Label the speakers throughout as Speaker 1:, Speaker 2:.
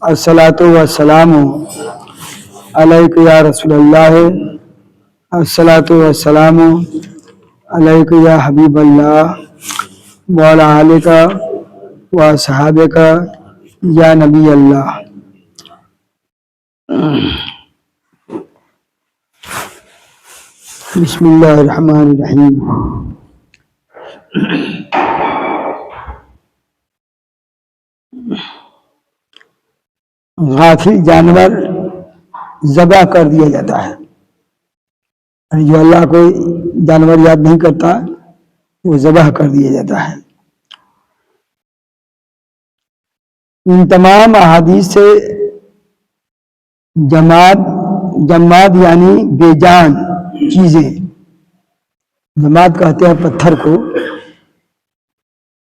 Speaker 1: الصلاۃ والسلام علیک یا رسول اللہ، الصلاۃ والسلام علیک یا حبیب اللہ وعلی آلک و صحابک یا نبی اللہ۔ بسم اللہ الرحمن الرحیم۔ غافل جانور ذبح کر دیا جاتا ہے، جو اللہ کو جانور یاد نہیں کرتا وہ ذبح کر دیا جاتا ہے۔ ان تمام احادیث سے جماد یعنی بے جان چیزیں، جماد کہتے ہیں پتھر کو،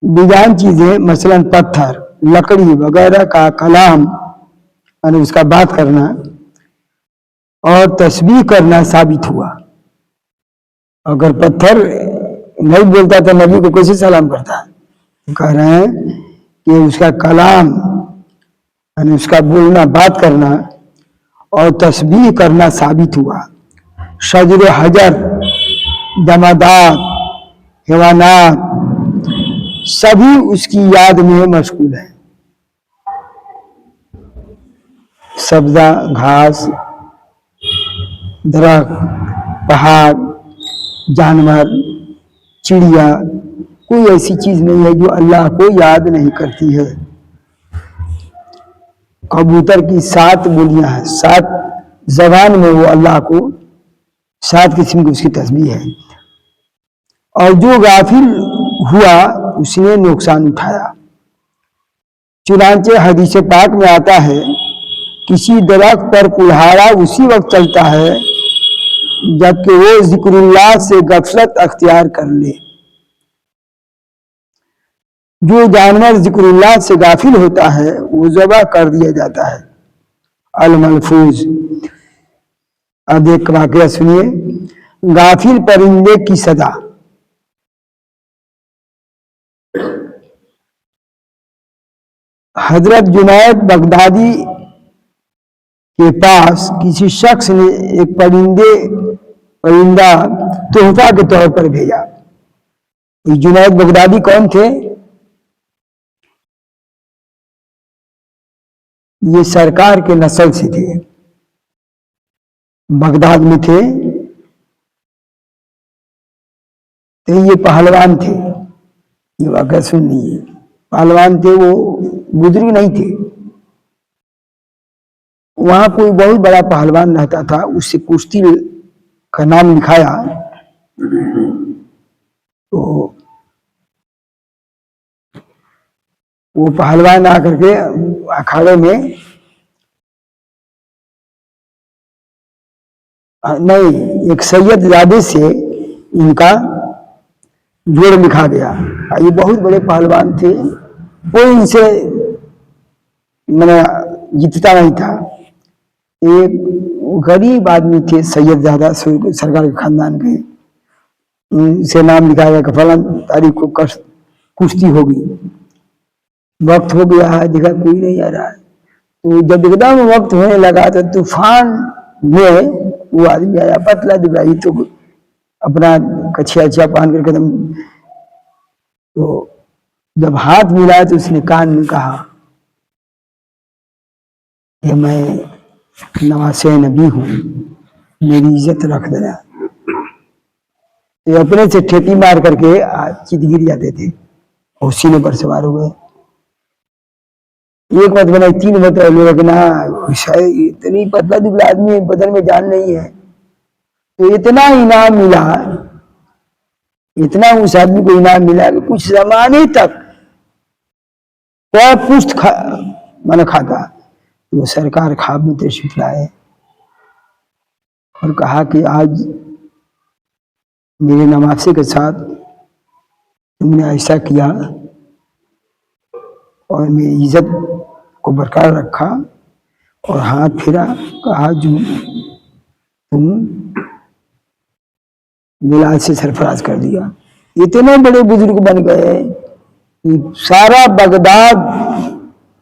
Speaker 1: بے جان چیزیں مثلا پتھر، لکڑی وغیرہ کا کلام یعنی اس کا بات کرنا اور تسبیح کرنا ثابت ہوا۔ اگر پتھر نہیں بولتا تو نبی کو کیسے سلام کرتا ہے؟ کہہ رہے ہیں کہ اس کا کلام یعنی اس کا بولنا، بات کرنا اور تسبیح کرنا ثابت ہوا۔ شجر و حجر، جمادات، حیوانات سبھی اس کی یاد میں مشغول ہیں۔ سبزہ، گھاس، درخت، پہاڑ، جانور، چڑیا، کوئی ایسی چیز نہیں ہے جو اللہ کو یاد نہیں کرتی ہے۔ کبوتر کی 7 بولیاں ہیں، 7 زبان میں وہ اللہ کو 7 قسم کی اس کی تسبیح ہے۔ اور جو غافل ہوا اس نے نقصان اٹھایا۔ چنانچہ حدیث پاک میں آتا ہے کسی درخت پر کلہاڑا اسی وقت چلتا ہے جبکہ وہ ذکر اللہ سے غفلت اختیار کر لے۔ جو جانور ذکر اللہ سے غافل ہوتا ہے وہ ذبح کر دیا جاتا ہے۔ الملفوظ۔ اب ایک واقعہ سنیے، غافل پرندے کی سزا۔ حضرت جنید بغدادی کے پاس کسی شخص نے ایک پرندہ تحفہ کے طور پر بھیجا۔ جنید بغدادی کون تھے؟ یہ سرکار کے نسل سے تھے، بغداد میں تھے، تو یہ پہلوان تھے۔ یہ واقعہ سن لیجیے، پہلوان تھے، وہ بزرگ نہیں تھے۔ وہاں کوئی بہت بڑا پہلوان رہتا تھا، اس سے کشتی کا نام لکھایا تو وہ پہلوان آ کر کے اکھاڑے میں نہیں، ایک سید زادے سے ان کا جوڑ لکھا گیا۔ یہ بہت بڑے پہلوان تھے، کوئی ان سے جیتتا نہیں تھا۔ ایک غریب آدمی تھے، سید زادہ سرکار کے خاندان کے، ان سے نام لکھا گیا کہ فلاں تاریخ کو کشتی ہوگی۔ وقت ہو گیا ہے، دیکھا کوئی نہیں آ رہا ہے، تو جب ایک دم وقت ہونے لگا تو طوفان میں وہ آدمی آیا، پتلا دبلا، تو اپنا کچھیا اچھا پہن کر کے تو جب ہاتھ ملا تو اس نے کان میں کہا کہ میں نواسے نبی ہوں، میری عزت رکھ دینا۔ یہ اپنے سے ٹھیپی مار کر کے چیت گر جاتے تھے اور سینے پر سوار ہو گئے۔ ایک مت بنا، 3 مت لوگ نا، اتنی پتلا دبلا آدمی بدن میں جان نہیں ہے، تو اتنا انعام ملا، اتنا اس آدمی کو انعام ملا کہ کچھ زمانے تک پشت کھاتا۔ وہ سرکار خواب میں تشریف لائے اور کہا کہ آج میرے نواسے کے ساتھ تم نے ایسا کیا اور میری عزت کو برقرار رکھا، اور ہاتھ پھرا، کہا جو تم ملاد سے سرفراز کر دیا۔ اتنے بڑے بزرگ بن گئے کہ سارا بغداد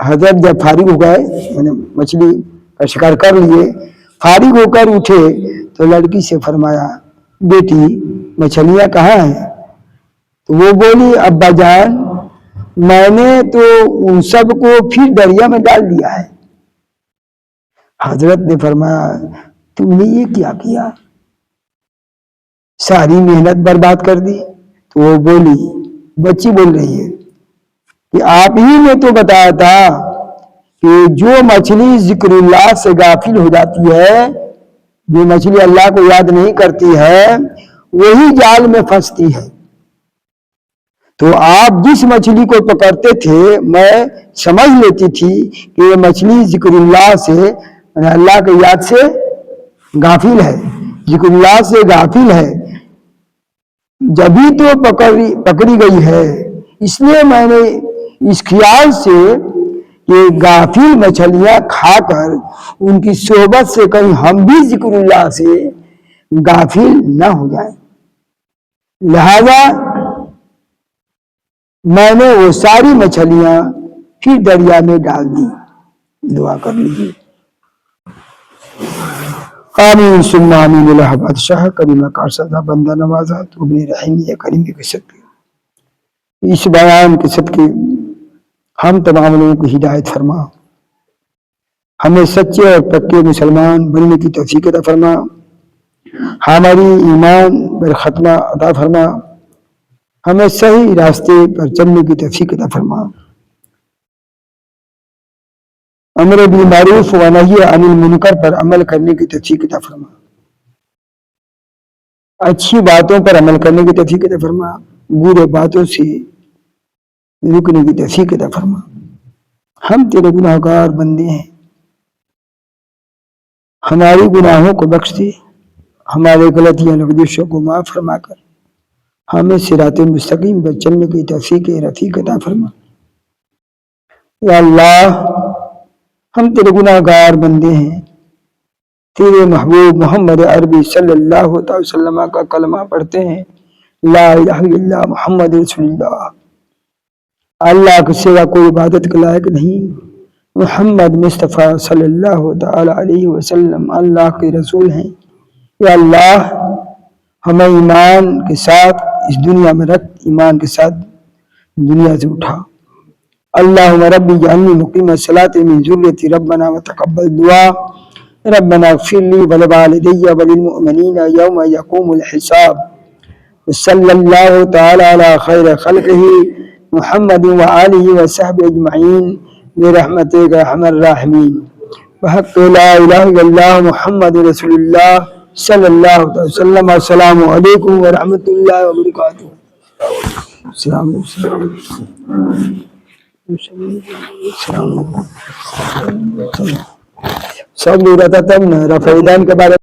Speaker 1: حضرت جب فارغ ہو گئے یعنی مچھلی کا شکار کر لیے فارغ ہو کر اٹھے تو لڑکی سے فرمایا بیٹی مچھلیاں کہاں ہیں؟ تو وہ بولی ابا جان میں نے تو ان سب کو پھر دریا میں ڈال دیا ہے۔ حضرت نے فرمایا تم نے یہ کیا کیا؟ ساری محنت برباد کر دی۔ تو وہ بولی بچی بول رہی ہے کہ آپ ہی نے تو بتایا تھا کہ جو مچھلی ذکر اللہ سے غافل ہو جاتی ہے، جو مچھلی اللہ کو یاد نہیں کرتی ہے وہی جال میں پھنستی ہے۔ تو آپ جس مچھلی کو پکڑتے تھے میں سمجھ لیتی تھی کہ یہ مچھلی ذکر اللہ سے اللہ کی یاد سے غافل ہے، ذکر اللہ سے غافل ہے، جبھی تو پکڑی گئی ہے۔ اس لیے میں نے اس خیال سے کہ غافل مچھلیاں کھا کر ان کی صحبت سے کہیں ہم بھی ذکر اللہ سے غافل نہ ہو جائیں، لہذا میں نے وہ ساری مچھلیاں پھر دریا میں ڈال دی۔ دعا کر لیجیے۔ آمین ثم آمین۔ الہ بادشاہ کریمہ کارسادہ بندہ نوازا تو اپنی رحمی کریم کے صدقے اس بیان کے صدقے ہم تمام لوگوں کو ہدایت فرما، ہمیں سچے اور پکے مسلمان بننے کی توفیق عطا فرما، ہماری ایمان پر ختمہ عطا فرما، ہمیں صحیح راستے پر چلنے کی توفیق عطا فرما، امر بالمعروف و نہی عن المنکر پر عمل کرنے کی توفیق عطا فرما، اچھی باتوں پر عمل کرنے کی توفیق عطا فرما، برے باتوں سے رکنے کی توفیق عطا فرما۔ ہم تیرے گناہگار بندے ہیں، ہماری گناہوں کو بخش دے، ہمارے غلطیاں لغزشوں کو معاف فرما کر ہمیں صراط مستقیم پر چلنے کی توفیق رفیق عطا فرما۔ یا اللہ ہم تیرے گناہگار بندے ہیں، تیرے محبوب محمد عربی صلی اللہ علیہ وسلم کا کلمہ پڑھتے ہیں لا الہ الا اللہ محمد رسول اللہ، اللہ کے سوا کوئی عبادت کے لائق نہیں، محمد مصطفیٰ صلی اللہ تعالی علیہ وسلم اللہ کے رسول ہیں۔ یا اللہ ہمیں ایمان کے ساتھ اس دنیا میں رکھ، ایمان کے ساتھ دنیا سے اٹھا۔ اللہم ربی جعلنی مقیم الصلاۃ من ذریتی ربنا وتقبل دعا، ربنا اغفر لی ولوالدی وللمؤمنین یوم یقوم الحساب، صلی اللہ تعالی علی خیر خلقہ محمد وآلہ وصحبہ اجمعین برحمتک یا ارحم الراحمین، بحق لا الہ الا اللہ محمد رسول اللہ صلی اللہ علیہ وسلم۔ السلام علیکم ورحمۃ اللہ وبرکاتہ۔ السلام علیکم۔ سب لوگ رہتا تب نا رفع دین کے بارے